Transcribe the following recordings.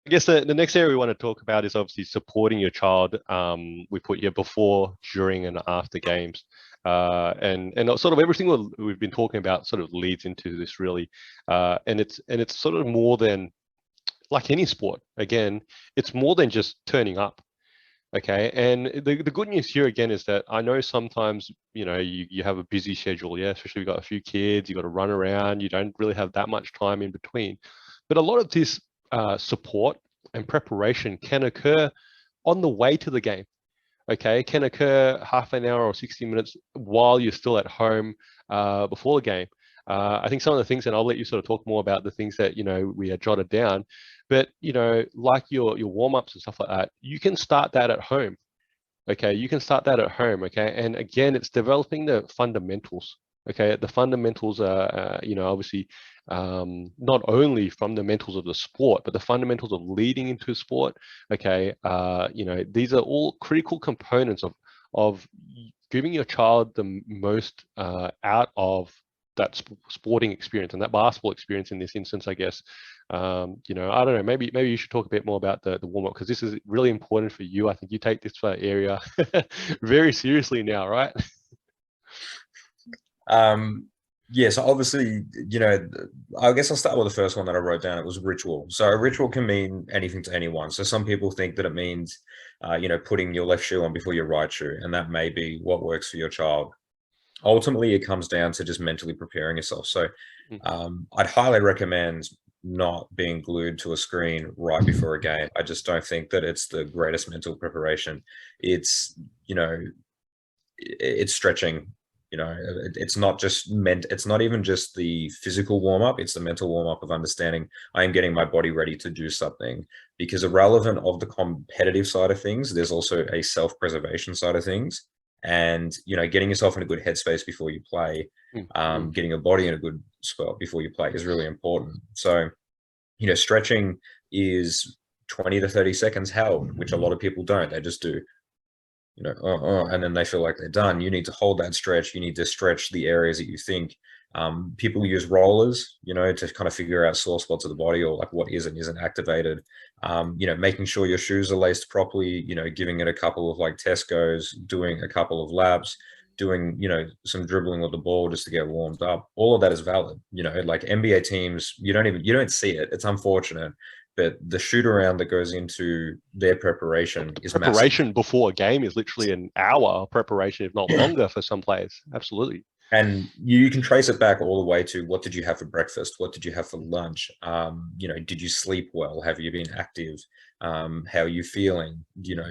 I guess the next area we want to talk about is obviously supporting your child. We put here before, during, and after games, and sort of everything we've been talking about sort of leads into this really, and it's sort of more than like any sport. Again, it's more than just turning up. Okay, and the good news here again is that I know sometimes you have a busy schedule, yeah, especially you've got a few kids, you got to run around, you don't really have that much time in between. But a lot of this support and preparation can occur on the way to the game. Okay, it can occur half an hour or 60 minutes while you're still at home before the game. I think some of the things, and I'll let you sort of talk more about the things that we had jotted down, but like your warm-ups and stuff like that, you can start that at home. Okay, you can start that at home. Okay, and again, it's developing the fundamentals. Okay, the fundamentals are, obviously not only fundamentals of the sport, but the fundamentals of leading into sport. Okay, these are all critical components of giving your child the most out of that sporting experience and that basketball experience in this instance, I guess. I don't know, maybe you should talk a bit more about the warm-up because this is really important for you. I think you take this area very seriously now, right? Um, yeah, so obviously, I guess I'll start with the first one that I wrote down. It was ritual. So a ritual can mean anything to anyone. So some people think that it means, putting your left shoe on before your right shoe, and that may be what works for your child. Ultimately, it comes down to just mentally preparing yourself. So I'd highly recommend not being glued to a screen right before a game. I just don't think that it's the greatest mental preparation. It's, it's stretching. It's not just meant, it's not even just the physical warm up, it's the mental warm up of understanding I am getting my body ready to do something. Because irrelevant of the competitive side of things, there's also a self-preservation side of things. And getting yourself in a good headspace before you play, Mm. getting your body in a good spot before you play is really important. So stretching is 20 to 30 seconds held, which a lot of people don't. They just do, and then they feel like they're done. You need to hold that stretch. You need to stretch the areas that you think. People use rollers, to kind of figure out sore spots of the body or like what is and isn't activated. Making sure your shoes are laced properly, giving it a couple of like test goes, doing a couple of laps, doing, some dribbling with the ball just to get warmed up. All of that is valid. Like NBA teams, you don't see it. It's unfortunate, but the shoot around that goes into their preparation The is massive. preparation before a game is literally an hour of preparation, if not longer, for some players. Absolutely. And you can trace it back all the way to what did you have for breakfast? What did you have for lunch? Did you sleep well? Have you been active? How are you feeling?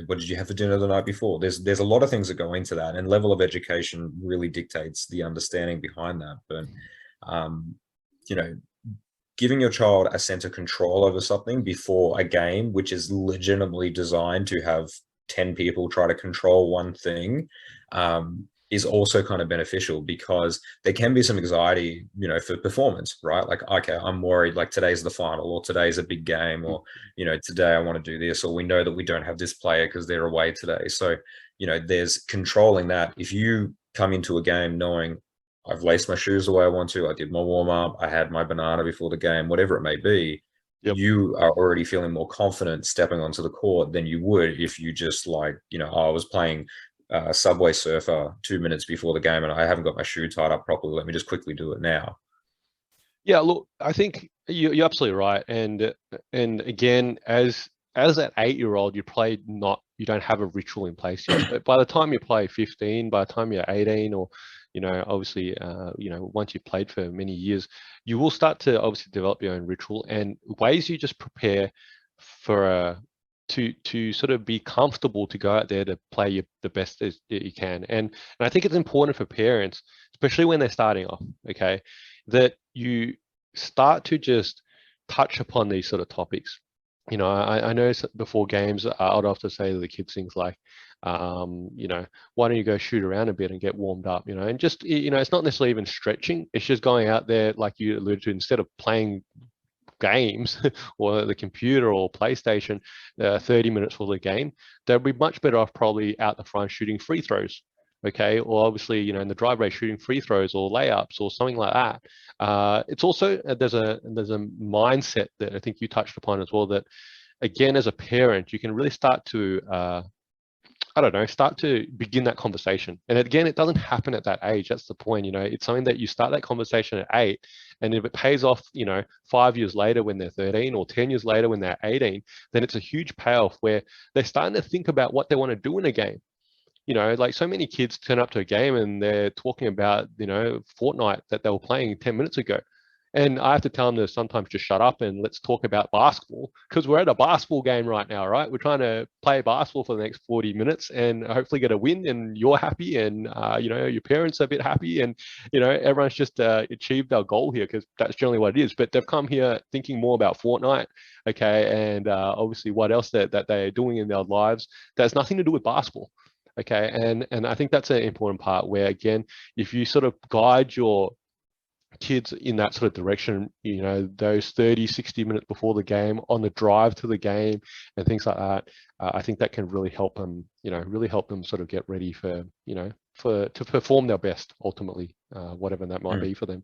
What did you have for dinner the night before? There's a lot of things that go into that, and level of education really dictates the understanding behind that. But um, you know, giving your child a sense of control over something before a game, which is legitimately designed to have 10 people try to control one thing, is also kind of beneficial because there can be some anxiety, for performance, right? Like, okay, I'm worried like today's the final or today's a big game or, today I want to do this, or we know that we don't have this player because they're away today. So, there's controlling that. If you come into a game knowing I've laced my shoes the way I want to, I did my warm up, I had my banana before the game, whatever it may be, Yep. you are already feeling more confident stepping onto the court than you would if you just like, I was playing Subway Surfer 2 minutes before the game and I haven't got my shoe tied up properly. Let me just quickly do it now. Yeah, look, I think you're absolutely right. And again, as that 8-year-old, you don't have a ritual in place yet. But by the time you play 15, by the time you're 18, or obviously, once you've played for many years, you will start to obviously develop your own ritual and ways you just prepare for to sort of be comfortable to go out there to play the best as you can. And I think it's important for parents, especially when they're starting off, okay, that you start to just touch upon these sort of topics. I know before games, I'd often say to the kids things like, why don't you go shoot around a bit and get warmed up, and just, it's not necessarily even stretching. It's just going out there, like you alluded to, instead of playing games or the computer or PlayStation 30 minutes for the game, they'll be much better off probably out the front shooting free throws. Okay, or obviously, in the driveway shooting free throws or layups or something like that. It's also there's a mindset that I think you touched upon as well, that again, as a parent, you can really start to I don't know, start to begin that conversation. And again, it doesn't happen at that age. That's the point. It's something that you start that conversation at 8, and if it pays off, 5 years later when they're 13, or 10 years later when they're 18, then it's a huge payoff where they're starting to think about what they want to do in a game. Like, so many kids turn up to a game and they're talking about, Fortnite that they were playing 10 minutes ago. And I have to tell them to sometimes just shut up and let's talk about basketball, because we're at a basketball game right now, right? We're trying to play basketball for the next 40 minutes and hopefully get a win, and you're happy, and your parents are a bit happy, and everyone's just achieved our goal here, because that's generally what it is. But they've come here thinking more about Fortnite, okay, and obviously what else that they're doing in their lives that has nothing to do with basketball. Okay, and I think that's an important part where, again, if you sort of guide your kids in that sort of direction, those 30, 60 minutes before the game, on the drive to the game and things like that, I think that can really help them, really help them sort of get ready for, to perform their best ultimately, whatever that might be for them.